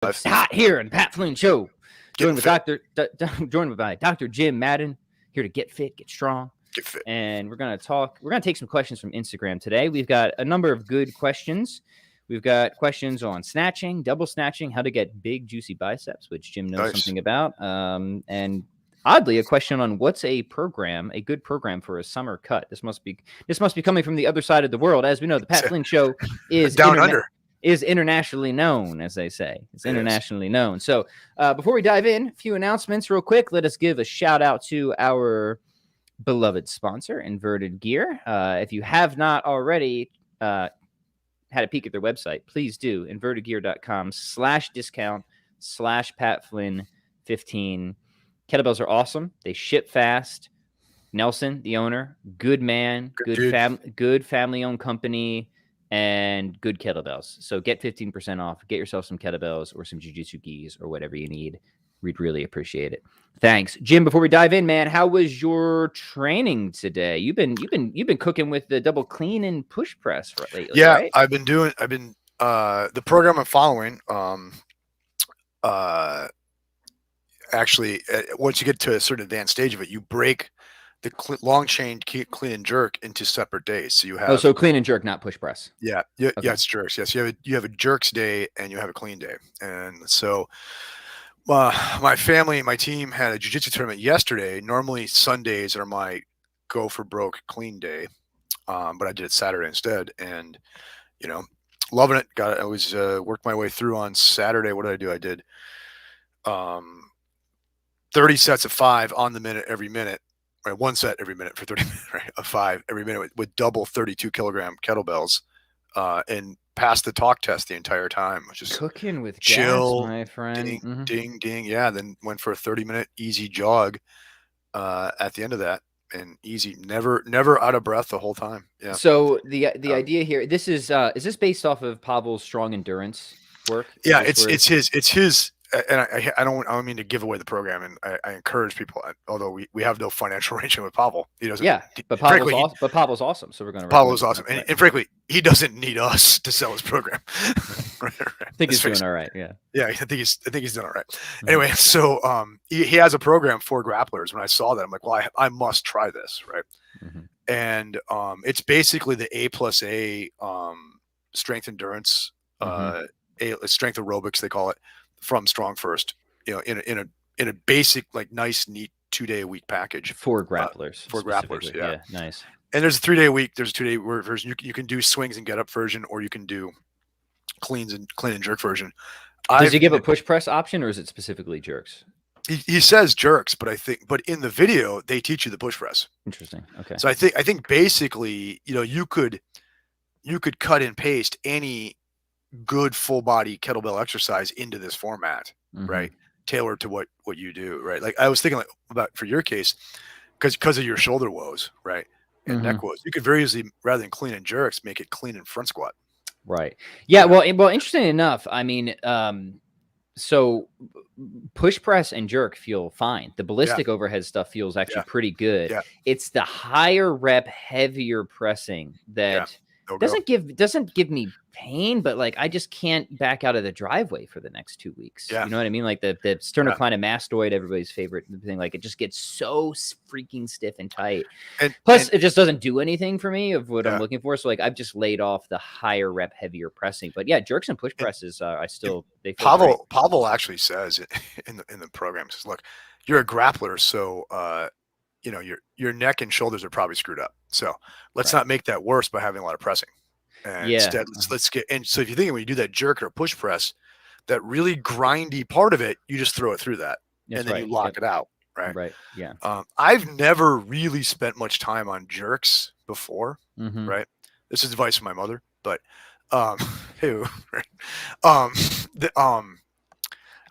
It's hot here in the Pat Flynn Show. Joined by Dr. Jim Madden, here to get fit, get strong. Get fit. And we're going to take some questions from Instagram today. We've got a number of good questions. We've got questions on snatching, double snatching, how to get big, juicy biceps, which Jim knows something about. And oddly, a question on what's a good program for a summer cut. This must be coming from the other side of the world. As we know, the Pat Flynn Show is down under. Is internationally known, as they say. It's internationally known. So before we dive in, a few announcements real quick. Let us give a shout out to our beloved sponsor, Inverted Gear. If you have not already had a peek at their website, please do. invertedgear.com/PatFlynn15. Kettlebells are awesome. They ship fast. Nelson, the owner, good man, good family-owned company, and good kettlebells. So get 15% off. Get yourself some kettlebells or some jiu-jitsu gis or whatever you need. We'd really appreciate it. Thanks, Jim. Before we dive in, man, how was your training today? You've been cooking with the double clean and push press lately. Yeah, right? I've been the program I'm following. Actually, once you get to a certain advanced stage of it, you break the long chain clean and jerk into separate days. So you have so clean and jerk, not push press. Yeah, okay. Yeah, it's jerks. Yes, you have a jerks day and you have a clean day. And so my family, my team had a jiu-jitsu tournament yesterday. Normally Sundays are my go for broke clean day, but I did it Saturday instead, and loving it. I was worked my way through on Saturday. What did I do? I did 30 sets of 5 on the minute every minute. Right, one set every minute for 30 minutes, right? Of 5 every minute with double 32-kilogram kettlebells, and passed the talk test the entire time. Just cooking with chill, gas, my friend. Ding, ding. Yeah, then went for a 30-minute easy jog at the end of that, and easy, never out of breath the whole time. Yeah. So the idea here, this is this based off of Pavel's strong endurance work? Yeah, it's his. And I don't mean to give away the program, and I encourage people. Although we have no financial arrangement with Pavel, he doesn't. Yeah, but Pavel's awesome, so we're going to. Pavel's awesome, and frankly, he doesn't need us to sell his program. right. I think he's doing all right. Yeah. Yeah, I think he's doing all right. Mm-hmm. Anyway, so he has a program for grapplers. When I saw that, I'm like, well, I must try this, right? Mm-hmm. And it's basically the A+A strength endurance, strength aerobics they call it, from Strong First, in a basic, like, nice, neat 2-day-a-week package for grapplers. Yeah, nice. And there's a 3-day-a-week. There's a 2-day version. You can do swings and get up version, or you can do clean and jerk version. Does he give a push press option, or is it specifically jerks? He says jerks, but in the video they teach you the push press. Interesting. Okay. So I think basically, you could cut and paste any good full body kettlebell exercise into this format, right? Tailored to what you do, right? Like I was thinking about for your case, because of your shoulder woes, right? And neck woes, you could very easily, rather than clean and jerks, make it clean and front squat. Right. Yeah. Well, interesting enough. I mean, so push press and jerk feel fine. The ballistic overhead stuff feels actually pretty good. Yeah. It's the higher rep, heavier pressing that doesn't give me pain, but like I just can't back out of the driveway for the next 2 weeks. Yeah. You know what I mean? Like the sternocleidomastoid, everybody's favorite thing. Like it just gets so freaking stiff and tight. Plus, it just doesn't do anything for me of what I'm looking for. So like I've just laid off the higher rep, heavier pressing. But yeah, jerks and push presses, they feel Pavel actually says in the program, says, look, you're a grappler, so your neck and shoulders are probably screwed up. So let's not make that worse by having a lot of pressing. And instead, let's get. And so if you think when you do that jerk or push press, that really grindy part of it, you just throw it through that, and then you lock it out. Right. Right. Yeah. I've never really spent much time on jerks before. Right. This is advice from my mother, but right.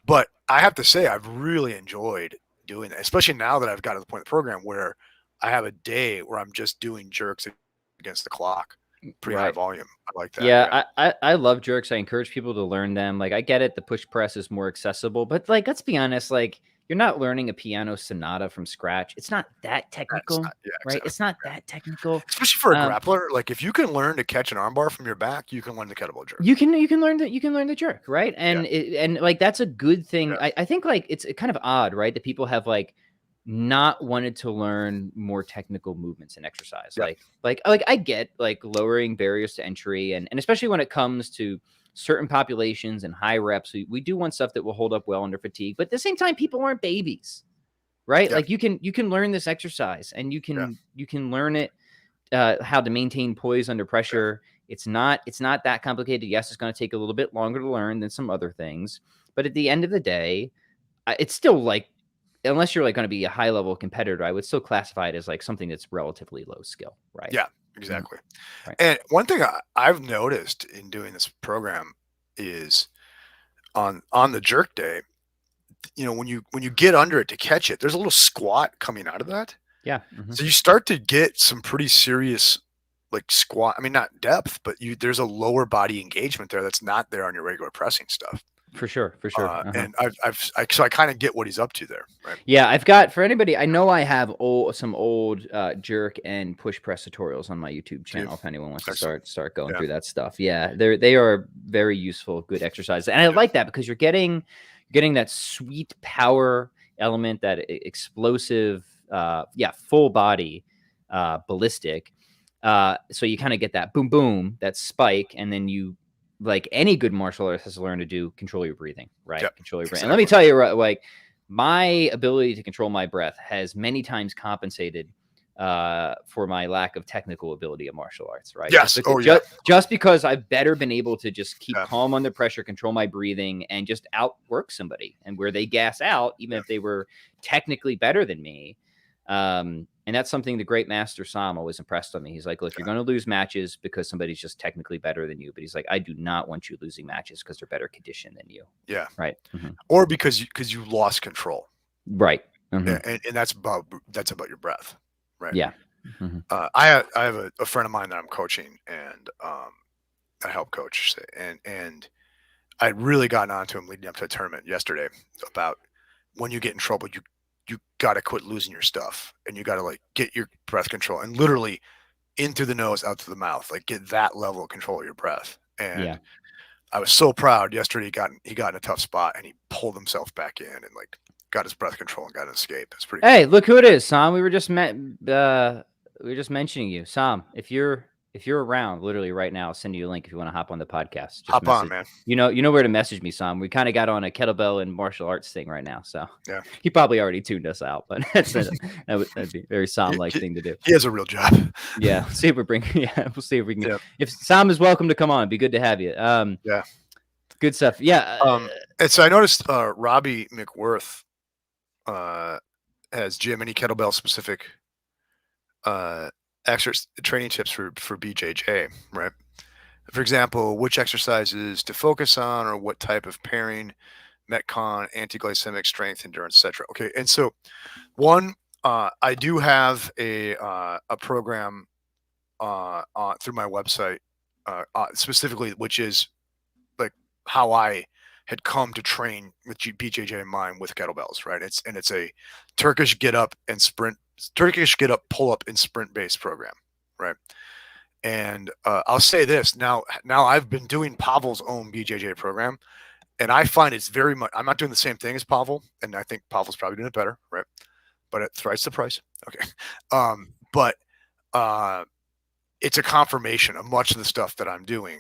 But I have to say I've really enjoyed doing that, especially now that I've got to the point of the program where I have a day where I'm just doing jerks against the clock, pretty high volume. I like that. Yeah, I love jerks. I encourage people to learn them. Like I get it, the push press is more accessible, but like let's be honest, like you're not learning a piano sonata from scratch. It's not that technical, right? Exactly. It's not that technical. Especially for a grappler. Like if you can learn to catch an armbar from your back, you can learn the kettlebell jerk. You can learn the jerk, right? And and like that's a good thing. I think like it's kind of odd, right? That people have like not wanted to learn more technical movements in exercise. Like I get like lowering barriers to entry, and especially when it comes to certain populations and high reps, we do want stuff that will hold up well under fatigue. But at the same time, people aren't babies, right? Like you can learn this exercise, and you can learn it how to maintain poise under pressure. It's not that complicated. Yes, it's going to take a little bit longer to learn than some other things, but at the end of the day, it's still like, unless you're like going to be a high level competitor, I would still classify it as like something that's relatively low skill, right? Yeah, exactly. Right. And one thing I've noticed in doing this program is on the jerk day, you know, when you get under it to catch it, there's a little squat coming out of that. Yeah. So you start to get some pretty serious like squat. I mean, not depth, but there's a lower body engagement there that's not there on your regular pressing stuff. For sure. And so I kind of get what he's up to there. Right? Yeah, I've got, for anybody, I know I have some old jerk and push press tutorials on my YouTube channel. If anyone wants to start going through that stuff. Yeah, they are very useful, good exercises, and I like that because you're getting that sweet power element, that explosive, full body, ballistic. So you kind of get that boom, boom, that spike, and then you, like any good martial artist has to learn to do, control your breathing, right? Yep, control your breathing. And let me tell you, like my ability to control my breath has many times compensated for my lack of technical ability of martial arts, right? Yes. Just because I've better been able to just keep calm under pressure, control my breathing, and just outwork somebody, and where they gas out, even if they were technically better than me. And that's something the great master Sam always impressed on me. He's like, look, you're going to lose matches because somebody's just technically better than you. But he's like, I do not want you losing matches because they're better conditioned than you. Yeah. Right. Or because you lost control. Right. Yeah, and that's about your breath. Right. Yeah. I have a friend of mine that I'm coaching, and I help coach, and I'd really gotten onto him leading up to a tournament yesterday about when you get in trouble, you got to quit losing your stuff, and you got to like get your breath control, and literally in through the nose, out through the mouth, like get that level of control of your breath. And I was so proud yesterday. He got in a tough spot, and he pulled himself back in and like got his breath control and got an escape. It's pretty. Hey, look who it is, Sam. We were just mentioning you, Sam. If you're around, literally right now, I'll send you a link if you want to hop on the podcast. Hop on, man. You know where to message me, Sam. We kind of got on a kettlebell and martial arts thing right now, so yeah. He probably already tuned us out, but that'd be a very Sam-like thing to do. He has a real job. Yeah, see if we bring. Yeah, we'll see if we can. Yeah. If Sam is welcome to come on, it'd be good to have you. Yeah, good stuff. Yeah. And so I noticed Robbie McWorth has Jim any kettlebell specific exercise training tips for BJJ, right? For example, which exercises to focus on, or what type of pairing, Metcon, anti-glycemic, strength, endurance, etc. Okay, and so one, I do have a program through my website specifically, which is like how I had come to train with BJJ in mind with kettlebells, right? It's a Turkish get up, pull up, and sprint based program, right? And I'll say this now I've been doing Pavel's own BJJ program, and I find it's very much, I'm not doing the same thing as Pavel, and I think Pavel's probably doing it better, right? But at thrice the price. Okay. But it's a confirmation of much of the stuff that I'm doing.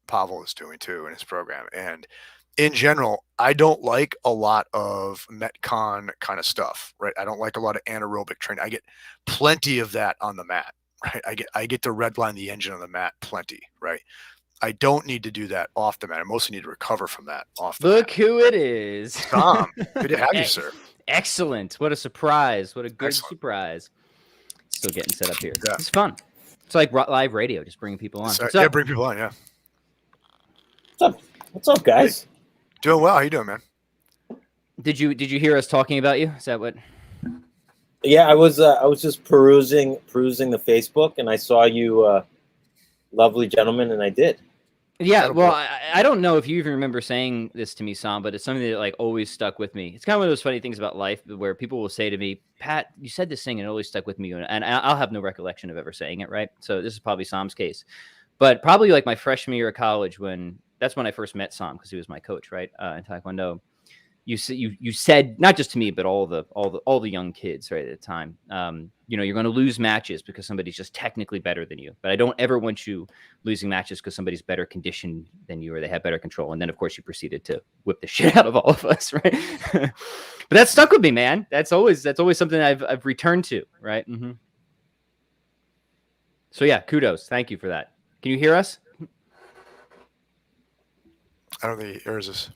Pavel is doing too in his program. And in general, I don't like a lot of Metcon kind of stuff, right? I don't like a lot of anaerobic training. I get plenty of that on the mat, right? I get to redline the engine on the mat plenty, right? I don't need to do that off the mat. I mostly need to recover from that off the mat. Look who it is. Tom, good to have you, sir. Excellent. What a surprise. What a good surprise. Still getting set up here. Yeah. It's fun. It's like live radio, just bringing people on. Yeah, bring people on, yeah. What's up, guys? Doing well. How you doing, man? Did you hear us talking about you? Is that what? Yeah, I was just perusing the Facebook, and I saw you, lovely gentleman, and I did. Yeah, well, I don't know if you even remember saying this to me, Sam, but it's something that like always stuck with me. It's kind of one of those funny things about life where people will say to me, Pat, you said this thing and it always stuck with me. And I'll have no recollection of ever saying it, right? So this is probably Sam's case. But probably like my freshman year of college, that's when I first met Sam because he was my coach, right, in Taekwondo. You said not just to me, but all the young kids right at the time. You're going to lose matches because somebody's just technically better than you. But I don't ever want you losing matches because somebody's better conditioned than you or they have better control. And then of course you proceeded to whip the shit out of all of us, right? But that stuck with me, man. That's always something I've returned to, right? Mm-hmm. So yeah, kudos. Thank you for that. Can you hear us? I don't think he hears us.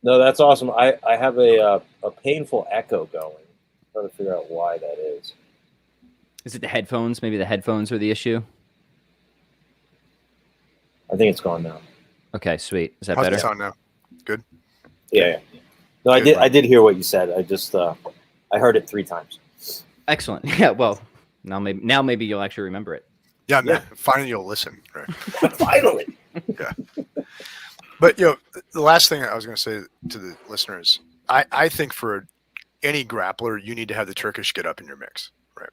No, that's awesome. I have a painful echo going. I'm trying to figure out why that is. Is it the headphones? Maybe the headphones are the issue. I think it's gone now. Okay, sweet. Is that How's better? it sound now? Good. Yeah. No, I did hear what you said. I just I heard it 3 times. Excellent. Yeah. Well, now maybe you'll actually remember it. Yeah. Man, finally you'll listen. Right. Finally. Yeah. But the last thing I was going to say to the listeners, I think for any grappler, you need to have the Turkish get up in your mix, right?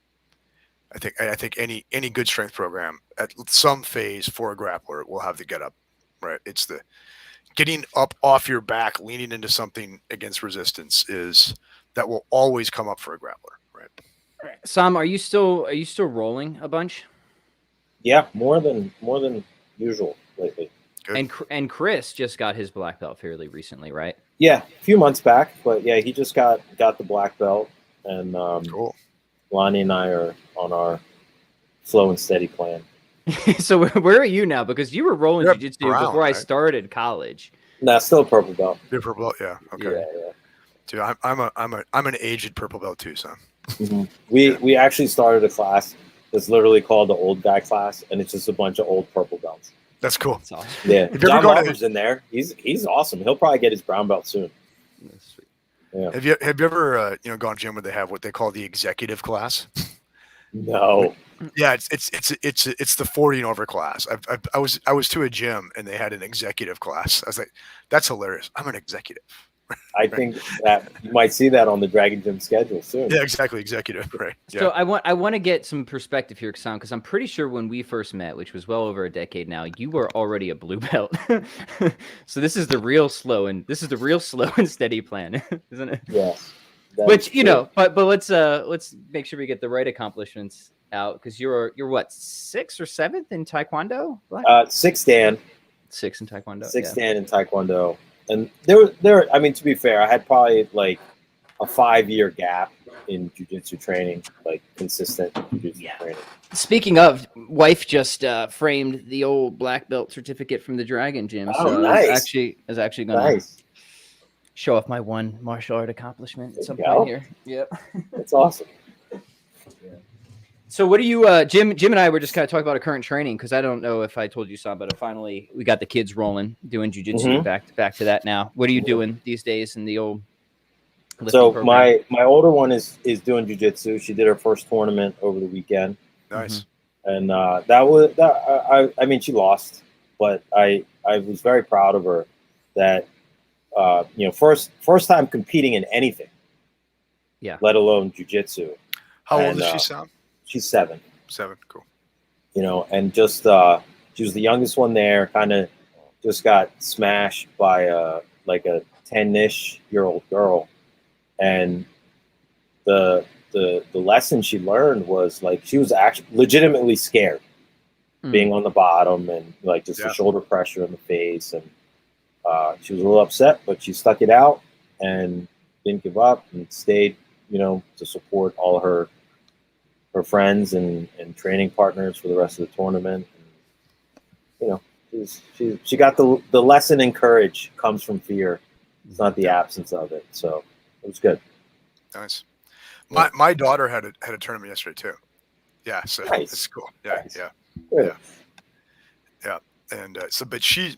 I think any good strength program at some phase for a grappler will have the get up, right? It's the getting up off your back, leaning into something against resistance that will always come up for a grappler, right? Sam, are you still rolling a bunch? Yeah, more than usual lately. Good. And Chris just got his black belt fairly recently, right? Yeah, a few months back, but yeah, he just got the black belt, and cool. Lonnie and I are on our slow and steady plan. So where are you now? Because you were rolling jiu-jitsu before I started college. No, still a purple belt. You're purple belt, yeah. Okay. Yeah. Dude, I'm an aged purple belt too, son. Mm-hmm. We actually started a class that's literally called the old guy class, and it's just a bunch of old purple belts. That's cool. That's awesome. Yeah, John Barber's in there. He's awesome. He'll probably get his brown belt soon. That's sweet. Yeah. Have you ever gone to gym where they have what they call the executive class? No. Yeah, it's the 40 and over class. I was to a gym and they had an executive class. I was like, that's hilarious. I'm an executive. I think that you might see that on the Dragon Gym schedule soon. Yeah, exactly, executive. Right. Yeah. So I want to get some perspective here, Sam, because I'm pretty sure when we first met, which was well over a decade now, you were already a blue belt. So this is the real slow and steady plan, isn't it? Yeah. Which but let's make sure we get the right accomplishments out, because you're what, 6th or 7th in Taekwondo? 6th Dan. 6th in Taekwondo. 6th Dan in Taekwondo. And there. I mean, to be fair, I had probably like a 5-year gap in jiu-jitsu training, like consistent jiu-jitsu training. Speaking of, wife just framed the old black belt certificate from the Dragon Gym. Oh, so nice. Is actually going to show off my one martial art accomplishment at some point here. Yep. That's awesome. So what do you, Jim and I were just kind of talking about our current training, because I don't know if I told you, Sam, but finally we got the kids rolling, doing jiu-jitsu, back to that now. What are you doing these days in the old lifting program? my older one is doing jiu-jitsu. She did her first tournament over the weekend. Nice. And I mean, she lost, but I was very proud of her that, first time competing in anything. Yeah. Let alone jiu-jitsu. How old is she, Sam? She's 7. 7, cool. And just she was the youngest one there. Kind of just got smashed by like a 10-ish-year-old girl, and the lesson she learned was like she was actually legitimately scared, being on the bottom and like just the shoulder pressure in the face, and she was a little upset, but she stuck it out and didn't give up and stayed, to support all her friends and training partners for the rest of the tournament. And, she got the lesson in courage comes from fear. It's not the absence of it. So it was good. Nice. My daughter had a tournament yesterday too. Yeah, so nice. It's cool. Nice. Yeah. And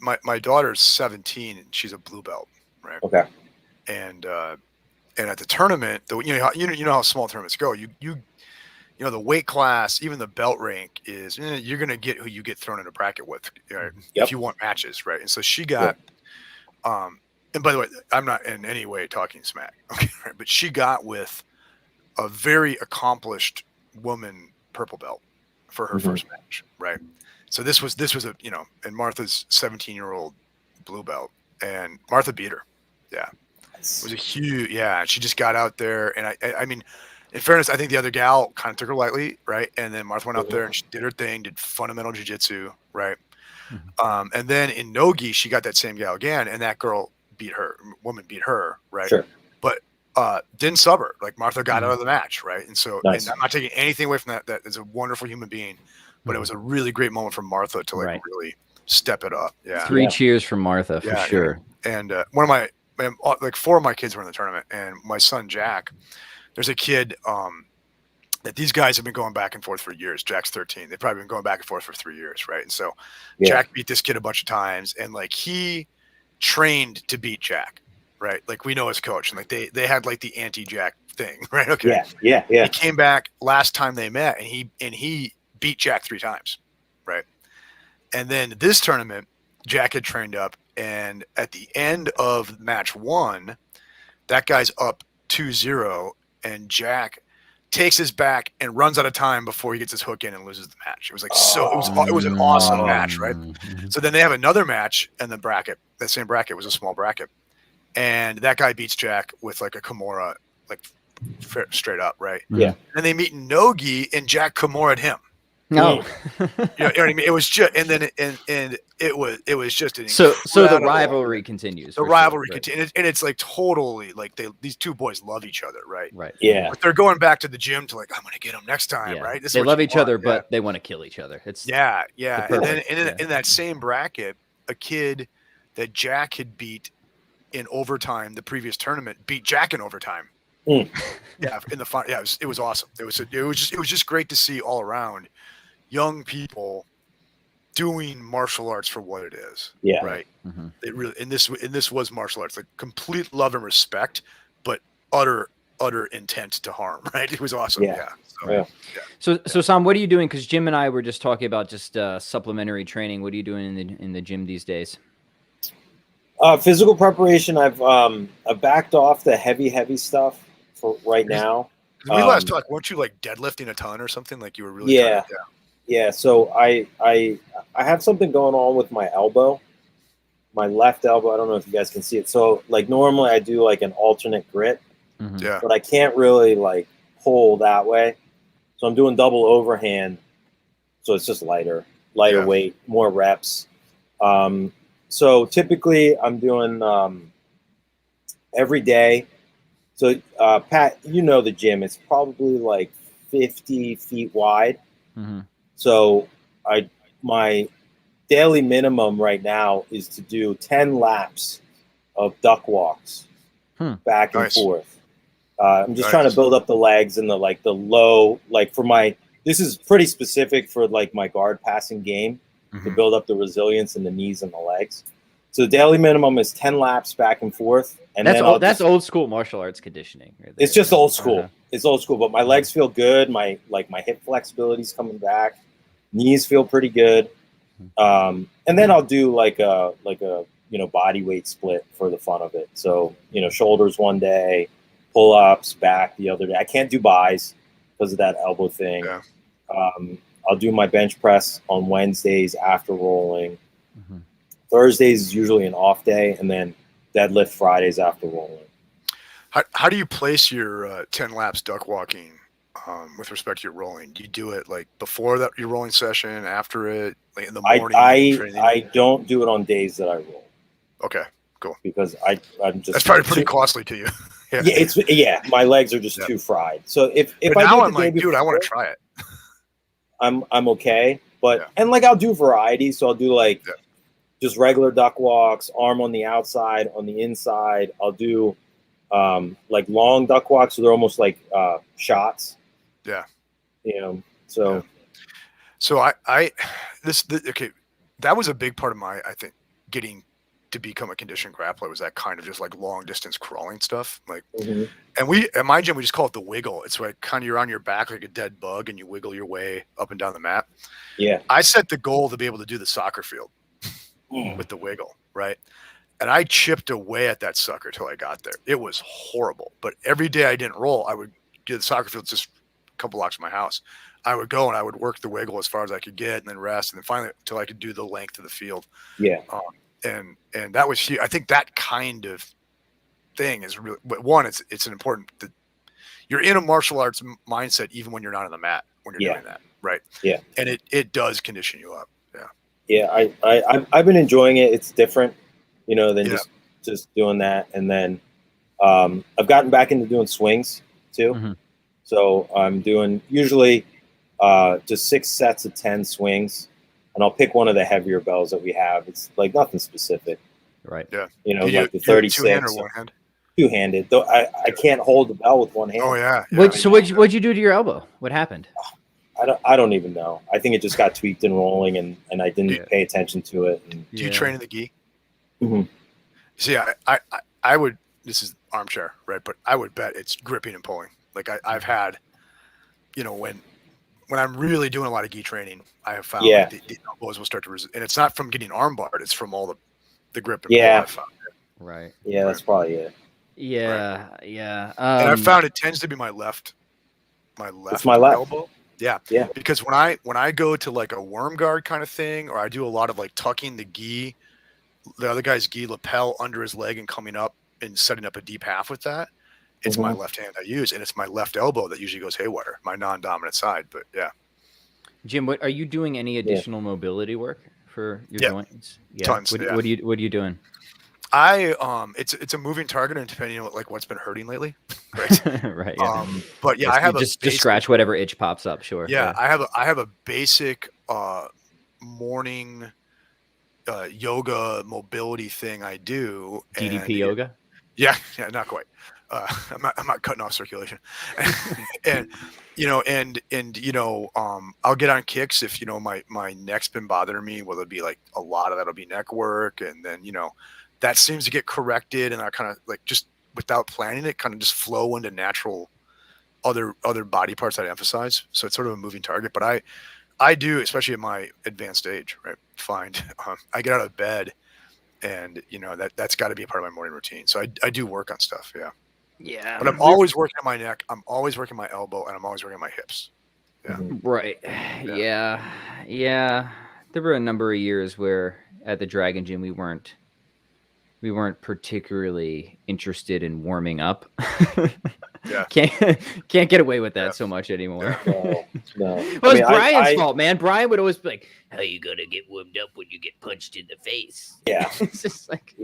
but my daughter's 17 and she's a blue belt, right? Okay. And at the tournament, you know how small tournaments go. the weight class, even the belt rank is you're going to get who you get thrown in a bracket with, right? If you want matches, right? And so she got, and by the way, I'm not in any way talking smack, okay, right? But she got with a very accomplished woman purple belt for her first match, right? So this was a and Martha's 17-year-old blue belt, and Martha beat her. Yeah, it was a huge She just got out there, and I mean, in fairness, I think the other gal kind of took her lightly, right? And then Martha went out there and she did her thing, did fundamental jiu-jitsu, right? And then in Nogi, she got that same gal again, and that woman beat her, right? Sure. But didn't sub her. Like Martha got out of the match, right? And so, and I'm not taking anything away from that. That is a wonderful human being, but it was a really great moment for Martha to really step it up. Yeah. 3 cheers for Martha for sure. Yeah. And one of my, 4 of my kids were in the tournament, and my son Jack, there's a kid that these guys have been going back and forth for years. Jack's 13. They've probably been going back and forth for 3 years, right? And so Jack beat this kid a bunch of times, and like he trained to beat Jack, right? Like we know his coach, and like they had like the anti-Jack thing, right? Okay. Yeah. He came back last time they met, and he beat Jack 3 times, right? And then this tournament, Jack had trained up, and at the end of match 1, that guy's up 2-0, and Jack takes his back and runs out of time before he gets his hook in and loses the match. It was like it was an awesome match, right? So then they have another match in the bracket. That same bracket was a small bracket, and that guy beats Jack with like a Kimura, like straight up, right? Yeah. And they meet in Nogi, and Jack Kimura'd him. No, you know what I mean? It was just, and then it was just an so the rivalry continues. The rivalry continues, and it's like totally like these 2 boys love each other, right? Right. Yeah. But they're going back to the gym to like, I'm going to get them next time, right? They love each other, but they want to kill each other. It's And then in that same bracket, a kid that Jack had beat in overtime the previous tournament beat Jack in overtime. In the fun. Yeah, it was awesome. It was just great to see all around young people doing martial arts for what it is. Yeah. Right. It really, and this was martial arts, like complete love and respect, but utter intent to harm. Right. It was awesome. So Sam, what are you doing? Because Jim and I were just talking about just supplementary training. What are you doing in the gym these days? Physical preparation. I've backed off the heavy stuff for right now. We last talked, weren't you like deadlifting a ton or something? Like you were really Yeah, so I have something going on with my elbow, my left elbow. I don't know if you guys can see it. So like normally I do like an alternate grit, but I can't really like pull that way. So I'm doing double overhand. So it's just lighter weight, more reps. So typically I'm doing every day. So Pat, you know the gym, it's probably like 50 feet wide. So my daily minimum right now is to do 10 laps of duck walks back and forth. I'm just trying to build up the legs and the low, like this is pretty specific for like my guard passing game to build up the resilience in the knees and the legs. So the daily minimum is 10 laps back and forth. And that's old school martial arts conditioning. Right there. It's just old school. It's old school, but my legs feel good. My hip flexibility is coming back. Knees feel pretty good. And then I'll do like a body weight split for the fun of it. So, shoulders one day, pull ups, back the other day. I can't do buys because of that elbow thing. Yeah. I'll do my bench press on Wednesdays after rolling. Thursdays is usually an off day, and then deadlift Fridays after rolling. How do you place your 10 laps duck walking with respect to your rolling? Do you do it like before your rolling session, after it, like in the morning? I don't do it on days that I roll. Okay, cool. Because I'm just, that's probably pretty costly to you. My legs are just too fried. So if but I now do I'm like, dude, I want to try it. I'm okay, but and like I'll do variety. So I'll do like just regular duck walks, arm on the outside, on the inside. I'll do like long duck walks, so they're almost like shots. Yeah. So okay, that was a big part of my, I think, getting to become a conditioned grappler was that kind of just like long distance crawling stuff. Like, Mm-hmm. and we at my gym we just call it the wiggle. It's like kind of you're on your back like a dead bug and you wiggle your way up and down the mat. Yeah. I set the goal to be able to do the soccer field with the wiggle, right? And I chipped away at that sucker till I got there. It was horrible. But every day I didn't roll, I would get the soccer field just a couple blocks from my house. I would go and I would work the wiggle as far as I could get, and then rest, and then finally until I could do the length of the field. Yeah. And that was huge. I think that kind of thing is really one. It's an important. You're in a martial arts mindset even when you're not on the mat when you're doing that, right? Yeah. And it does condition you up. Yeah. Yeah. I've been enjoying it. It's different, than just doing that. And then I've gotten back into doing swings too. Mm-hmm. So I'm doing usually just 6 sets of 10 swings. And I'll pick one of the heavier bells that we have. It's like nothing specific. Right. Yeah. Like the 36. Two-hand or one-hand? Two-handed. Though I can't hold the bell with one hand. Oh, yeah. What'd you do to your elbow? What happened? I don't even know. I think it just got tweaked and rolling, and I didn't pay attention to it. And, do you train in the gi? Mm-hmm. See, I would, this is armchair, right? But I would bet it's gripping and pulling. Like I've had, when I'm really doing a lot of gi training, I have found like the elbows will start to resist. And it's not from getting arm barred, it's from all the grip and pull I found. Right. Yeah, that's probably it. Yeah, right. Yeah. And I found it tends to be my left elbow. Yeah. Yeah. Because when I go to like a worm guard kind of thing, or I do a lot of like tucking the gi, the other guy's gi lapel under his leg and coming up and setting up a deep half with that, it's my left hand I use, and it's my left elbow that usually goes haywire, my non-dominant side. But yeah. Jim, what are you doing any additional mobility work for your joints? Yeah. Tons. What are you doing? It's a moving target, and depending on like what's been hurting lately, right? Right. Yeah. But yeah, I have just scratch whatever itch pops up. Sure. Yeah, I have a basic morning yoga mobility thing I do. DDP yoga. Yeah, not quite. I'm not cutting off circulation, and I'll get on kicks if my neck's been bothering me. Well, it'll be like a lot of that'll be neck work, and then that seems to get corrected, and I kind of like just without planning it, kind of just flow into natural other body parts that I emphasize. So it's sort of a moving target, but I do, especially at my advanced age, right? Find I get out of bed, and that's got to be a part of my morning routine. So I do work on stuff, yeah. Yeah, but I'm always working on my neck. I'm always working my elbow, and I'm always working my hips. Yeah. Right. Yeah. There were a number of years where at the Dragon Gym we weren't particularly interested in warming up. Yeah. Can't get away with that so much anymore. No. Well, it's Brian's fault, man. Brian would always be like, "How you gonna get warmed up when you get punched in the face?" Yeah. It's just like,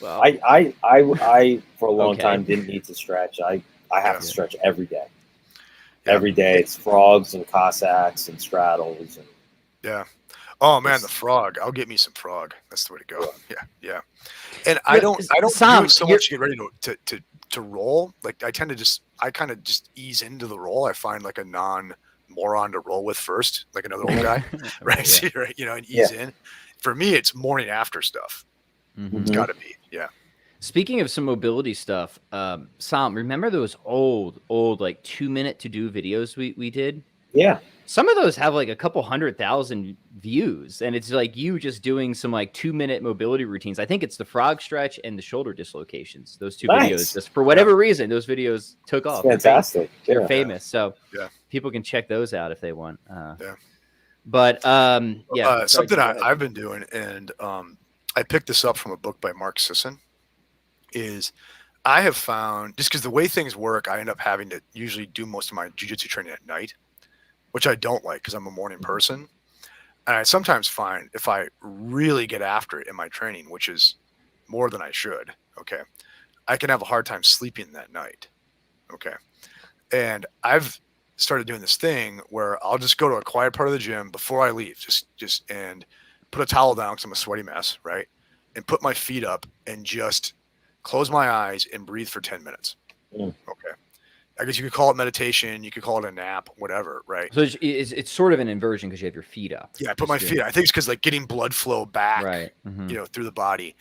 well, I for a long time didn't need to stretch. I have to stretch every day. Yeah. Every day it's frogs and Cossacks and straddles and Oh man, the frog! I'll get me some frog. That's the way to go. Yeah. And I don't do it so much to get ready to roll. Like I kind of just ease into the roll. I find like a non-moron to roll with first, like another old guy, right? Yeah. Right, and ease in. For me, it's morning after stuff. Mm-hmm. It's got to be, yeah. Speaking of some mobility stuff, Sam, remember those old like 2-minute to do videos we did? Yeah. Some of those have like a couple 100,000 views, and it's like you just doing some like 2-minute mobility routines. I think it's the frog stretch and the shoulder dislocations. Those two videos, just for whatever reason, those videos took off. Fantastic. They're famous. So people can check those out if they want. But something I've been doing, and I picked this up from a book by Mark Sisson, is I have found, just because the way things work, I end up having to usually do most of my jiu-jitsu training at night, which I don't like because I'm a morning person. And I sometimes find if I really get after it in my training, which is more than I should, I can have a hard time sleeping that night. And I've started doing this thing where I'll just go to a quiet part of the gym before I leave, just and put a towel down because I'm a sweaty mess, right? And put my feet up and just close my eyes and breathe for 10 minutes. I guess you could call it meditation. You could call it a nap, whatever, right? So it's sort of an inversion because you have your feet up. Yeah, I put my feet. I think it's because like getting blood flow back, right, through the body,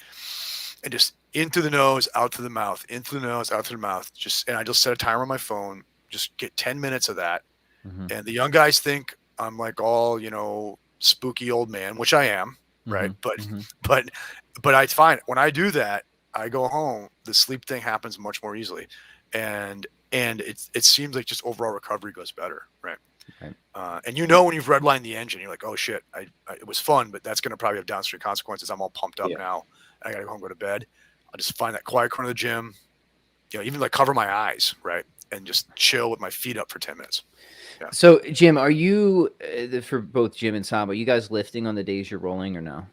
and just in through the nose, out through the mouth, in through the nose, out through the mouth. And I just set a timer on my phone. Just get 10 minutes of that. And the young guys think I'm like all spooky old man, which I am, right? But I find when I do that, I go home. The sleep thing happens much more easily, and it seems like just overall recovery goes better, right? And when you've redlined the engine, you're like, oh shit, it was fun, but that's going to probably have downstream consequences. I'm all pumped up now. I got to go home, go to bed. I'll just find that quiet corner of the gym, even like cover my eyes, right, and just chill with my feet up for 10 minutes. Yeah. So, Jim, are you for both Jim and Sam? Are you guys lifting on the days you're rolling or no?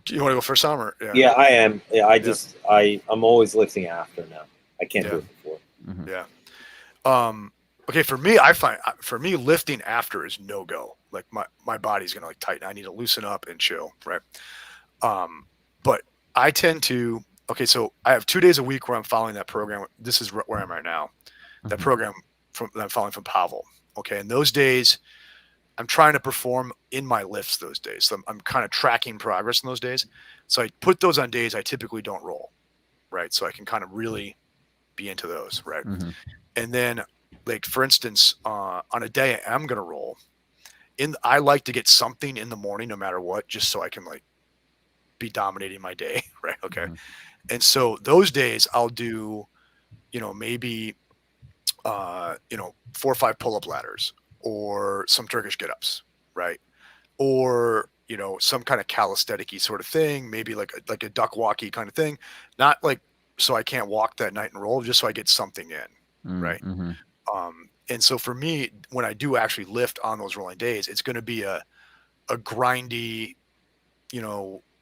Do you want to go first, Sam? Yeah, I am. Yeah, I'm always lifting after now. I can't do it before. Yeah. Okay, for me, I find lifting after is no go. Like my body's gonna like tighten. I need to loosen up and chill, right? But I tend to. Okay, so I have 2 days a week where I'm following that program. This is where I'm right now. That program that I'm following from Pavel. Okay, and those days, I'm trying to perform in my lifts those days. So I'm kind of tracking progress in those days. So I put those on days I typically don't roll, right? So I can kind of really be into those, right? And then, like for instance, on a day I'm gonna roll, I like to get something in the morning no matter what, just so I can like be dominating my day, right? Okay. And so those days I'll do, maybe 4 or 5 pull-up ladders or some Turkish get-ups, right? Or, some kind of calisthenic-y sort of thing, maybe like a duck walkie kind of thing. Not like so I can't walk that night and roll, just so I get something in, right? And so for me, when I do actually lift on those rolling days, it's going to be a grindy,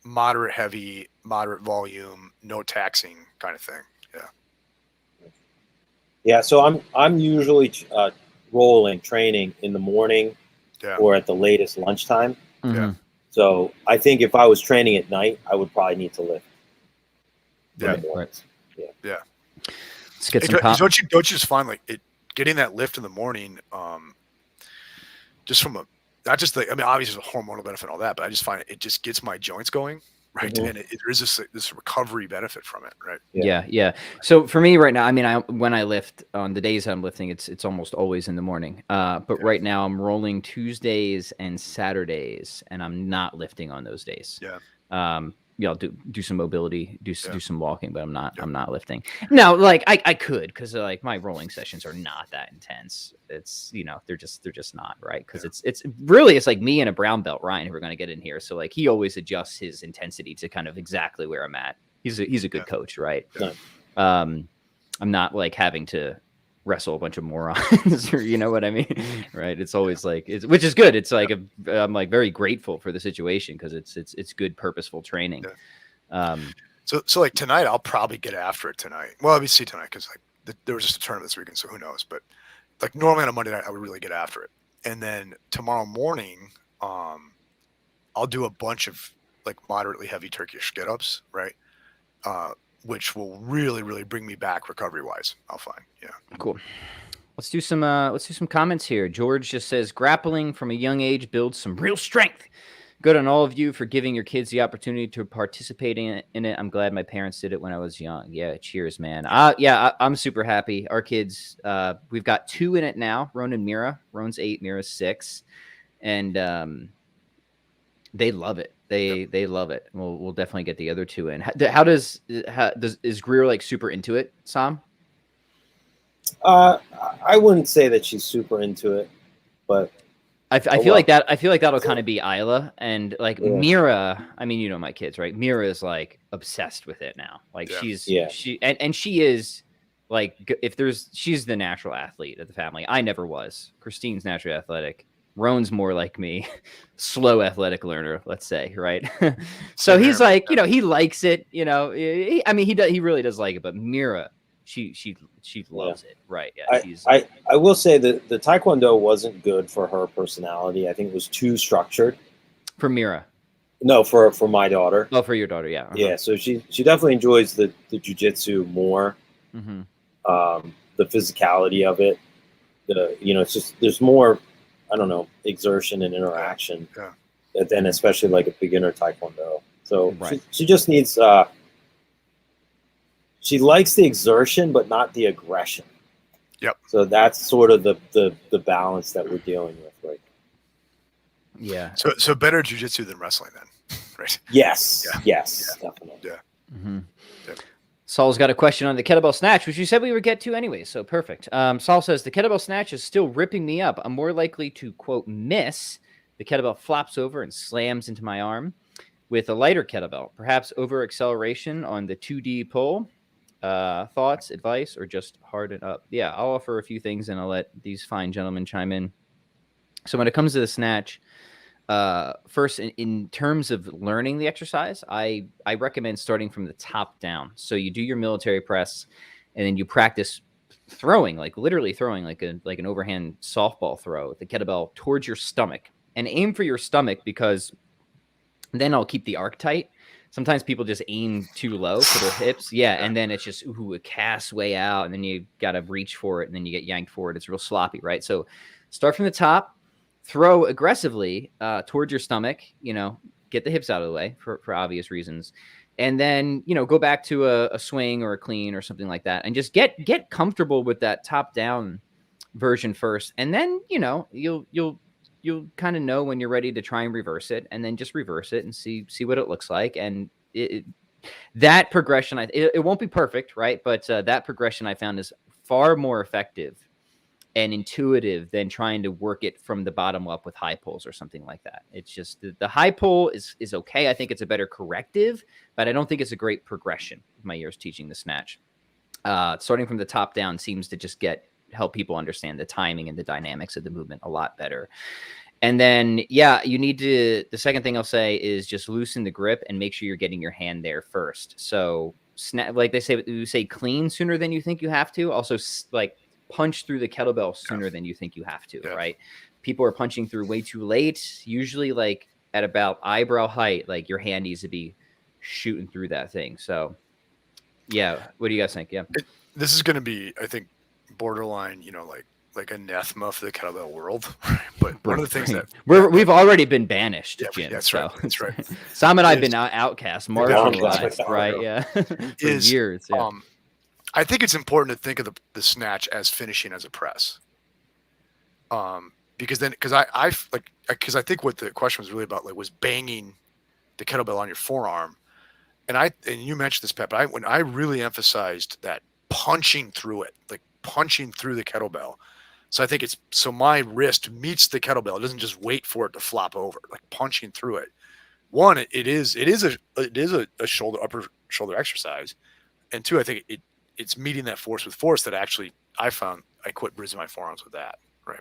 moderate heavy, moderate volume, no taxing kind of thing. Yeah. Yeah. So I'm usually training in the morning or at the latest lunchtime. Yeah. So I think if I was training at night, I would probably need to lift. Yeah. Yeah. Let's get some don't you just find like getting that lift in the morning, just from obviously there's a hormonal benefit and all that, but I just find it just gets my joints going, right? And there is this recovery benefit from it, right? Yeah. So for me right now, when I lift on the days I'm lifting, it's almost always in the morning. But right now I'm rolling Tuesdays and Saturdays, and I'm not lifting on those days. Yeah. I'll do some mobility, do some walking, but I'm not lifting. No, like I could, because like my rolling sessions are not that intense. It's they're just not, right? Because it's really like me and a brown belt, Ryan, who are going to get in here. So like he always adjusts his intensity to kind of exactly where I'm at. He's a good coach, right? Yeah. I'm not like having to wrestle a bunch of morons, or you know what I mean, right? It's always like which is good. It's like I'm like very grateful for the situation, because it's good purposeful training. So like tonight I'll probably get after it tonight. Well, let me see tonight, because like there was just a tournament this weekend, so who knows? But like normally on a Monday night I would really get after it, and then tomorrow morning I'll do a bunch of like moderately heavy Turkish get-ups, right? Which will really, really bring me back recovery-wise. I'll find. Yeah. Cool. Let's do some comments here. George just says, grappling from a young age builds some real strength. Good on all of you for giving your kids the opportunity to participate in it. I'm glad my parents did it when I was young. Yeah, cheers, man. I'm super happy. Our kids, we've got 2 in it now, Roan and Mira. Roan's 8, Mira's 6. And they love it. They love it. We'll definitely get the other 2 in. Is Greer like super into it, Sam? I wouldn't say that she's super into it, but I feel like that. I feel like that'll kind of be Isla, and like Mira. I mean, my kids, right? Mira is like obsessed with it now. Like she is like, she's the natural athlete of the family. I never was. Christine's naturally athletic. Roan's more like me, slow athletic learner, let's say, right? So he's like, he likes it, he really does like it, but Mira, she loves it, right? Yeah, I will say that the Taekwondo wasn't good for her personality. I think it was too structured. For Mira? No, for my daughter. Oh, for your daughter, yeah. Yeah, so she definitely enjoys the jiu-jitsu more. the physicality of it. It's just there's more, I don't know, exertion and interaction than especially like a beginner taekwondo. So she just needs. She likes the exertion, but not the aggression. Yep. So that's sort of the balance that we're dealing with, right? Yeah. So better jiu-jitsu than wrestling then, right? Yes. Yeah. Yes. Yeah. Definitely. Yeah. Mm-hmm. Yep. Saul's got a question on the kettlebell snatch, which you said we would get to anyway, so perfect. Saul says, the kettlebell snatch is still ripping me up. I'm more likely to, quote, miss. The kettlebell flops over and slams into my arm with a lighter kettlebell. Perhaps over-acceleration on the 2D pull. Thoughts, advice, or just harden up? Yeah, I'll offer a few things, and I'll let these fine gentlemen chime in. So when it comes to the snatch, first, in terms of learning the exercise, I recommend starting from the top down. So you do your military press, and then you practice throwing, like literally throwing, like an overhand softball throw with the kettlebell towards your stomach, and aim for your stomach, because then I'll keep the arc tight. Sometimes people just aim too low for their hips. Yeah. And then it's just, it casts way out, and then you got to reach for it, and then you get yanked forward. It's real sloppy, right? So start from the top, throw aggressively towards your stomach, get the hips out of the way for obvious reasons. And then, go back to a swing or a clean or something like that, and just get comfortable with that top down version first. And then, you'll kind of know when you're ready to try and reverse it, and then just reverse it and see what it looks like. And that progression, it won't be perfect, right? But that progression I found is far more effective and intuitive than trying to work it from the bottom up with high pulls or something like that. It's just the high pull is okay. I think it's a better corrective, but I don't think it's a great progression. My years teaching the snatch, starting from the top down seems to just help people understand the timing and the dynamics of the movement a lot better. And then, you need to, the second thing I'll say is just loosen the grip and make sure you're getting your hand there first. So like they say, you say clean sooner than you think you have to. Also, like punch through the kettlebell sooner than you think you have to, right? People are punching through way too late, usually like at about eyebrow height, like your hand needs to be shooting through that thing. So what do you guys think? Yeah. This is going to be, I think, borderline, like anathema for the kettlebell world. But one of the things that we've already been banished. Yeah, that's right. That's right. Sam and I've been outcast, marginalized, right? Yeah, for years. Yeah. I think it's important to think of the snatch as finishing as a press. Because I think what the question was really about, like, was banging the kettlebell on your forearm. And you mentioned this, Pep, but when I really emphasized that punching through it, like punching through the kettlebell. So I think so my wrist meets the kettlebell. It doesn't just wait for it to flop over, like punching through it. One, it is a upper shoulder exercise. And two, I think it's meeting that force with force that actually I found I quit bruising my forearms with that. Right.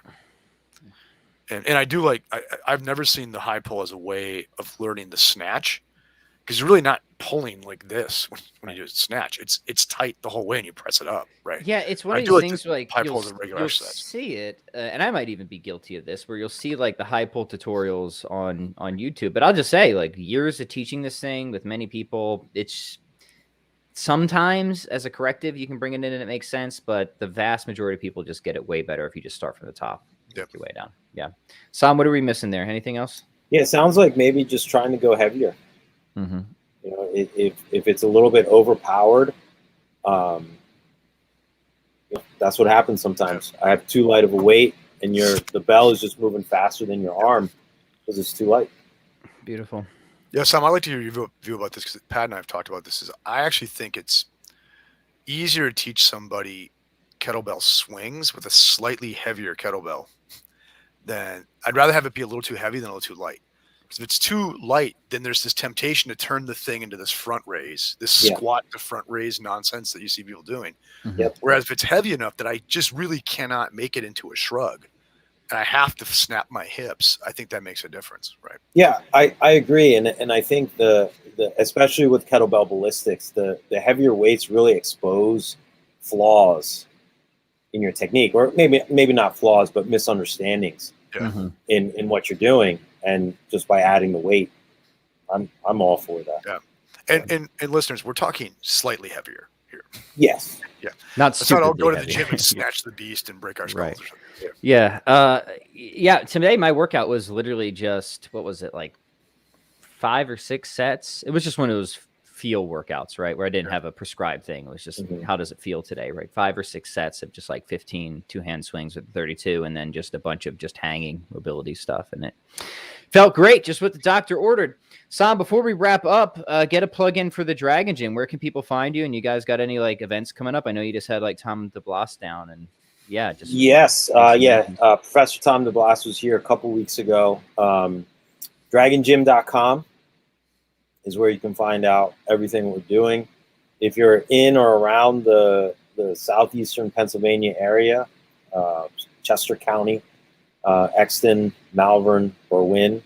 And I do I've never seen the high pull as a way of learning the snatch, because you're really not pulling like this when you do a snatch. It's tight the whole way, and you press it up, right? Yeah, it's one of these things where, like, high pull is a regular exercise. See it, and I might even be guilty of this, where you'll see like the high pull tutorials on YouTube. But I'll just say, like, years of teaching this thing with many people, it's sometimes as a corrective you can bring it in and it makes sense, but the vast majority of people just get it way better if you just start from the top, work your way down. Yeah, Sam, what are we missing there? Anything else? Yeah, it sounds like maybe just trying to go heavier. Mm-hmm. If it's a little bit overpowered, that's what happens sometimes. I have too light of a weight, and the bell is just moving faster than your arm because it's too light. Beautiful. Yeah, Sam, I'd like to hear your view about this, because Pat and I have talked about this. I actually think it's easier to teach somebody kettlebell swings with a slightly heavier kettlebell than I'd rather have it be a little too heavy than a little too light. Because if it's too light, then there's this temptation to turn the thing into this front raise, this squat to front raise nonsense that you see people doing. Yep. Whereas if it's heavy enough that I just really cannot make it into a shrug, and I have to snap my hips, I think that makes a difference, right? Yeah, I agree, and I think the especially with kettlebell ballistics, the heavier weights really expose flaws in your technique, or maybe not flaws, but misunderstandings in what you're doing. And just by adding the weight, I'm all for that. Yeah, and listeners, we're talking slightly heavier here. Yes. Yeah. Not Let's super not all go big to the heavy. gym and snatch the beast and break our skulls or something. Yeah. Today my workout was literally just, what was it, like 5 or 6 sets. It was just one of those feel workouts, right? Where I didn't have a prescribed thing. It was just, how does it feel today, right? 5 or 6 sets of just like 15 2-hand swings with 32, and then just a bunch of just hanging mobility stuff. And it felt great, just what the doctor ordered. Sam, before we wrap up, get a plug in for the Dragon Gym. Where can people find you? And you guys got any like events coming up? I know you just had like Tom DeBlas down, and Professor Tom DeBlas was here a couple weeks ago. DragonGym.com is where you can find out everything we're doing. If you're in or around the southeastern Pennsylvania area, Chester County, Exton, Malvern, or Wynn,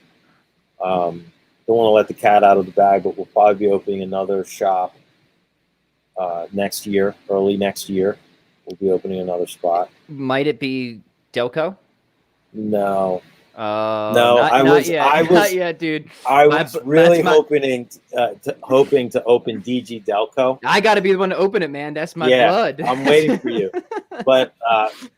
don't want to let the cat out of the bag, but we'll probably be opening another shop next year, early next year. We'll be opening another spot. Might it be Delco? No. Not yet, dude. I was really hoping to open DG Delco. I got to be the one to open it, man. That's my blood. I'm waiting for you. But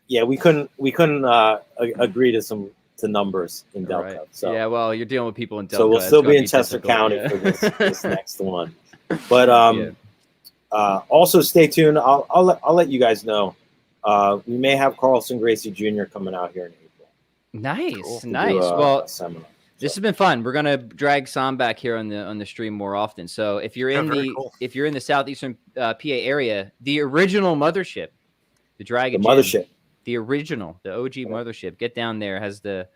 we couldn't agree to numbers in Delco. Right. So well, you're dealing with people in Delco. So we'll still be in Chester County for this next one. But also stay tuned. I'll let you guys know. We may have Carlson Gracie Jr. coming out here in April. Nice. Well, this has been fun. We're gonna drag Sam back here on the stream more often. So if you're in the southeastern PA area, the original mothership, the Dragon Gym, the original, the OG mothership, get down there. Has the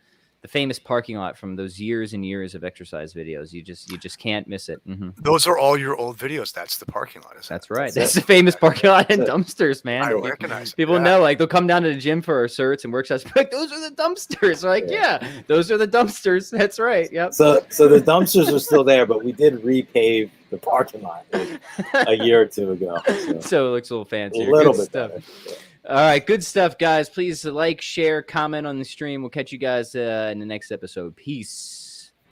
famous parking lot from those years and years of exercise videos. You just can't miss it. Those are all your old videos. That's the parking lot. That's right. That's the famous parking lot and dumpsters, man. I recognize people know, like they'll come down to the gym for our certs and workshops. Like, those are the dumpsters. We're like, those are the dumpsters. That's right. Yep. So the dumpsters are still there, but we did repave the parking lot a year or two ago. So it looks a little fancier. A little bit better. All right, good stuff, guys. Please like, share, comment on the stream. We'll catch you guys in the next episode. Peace.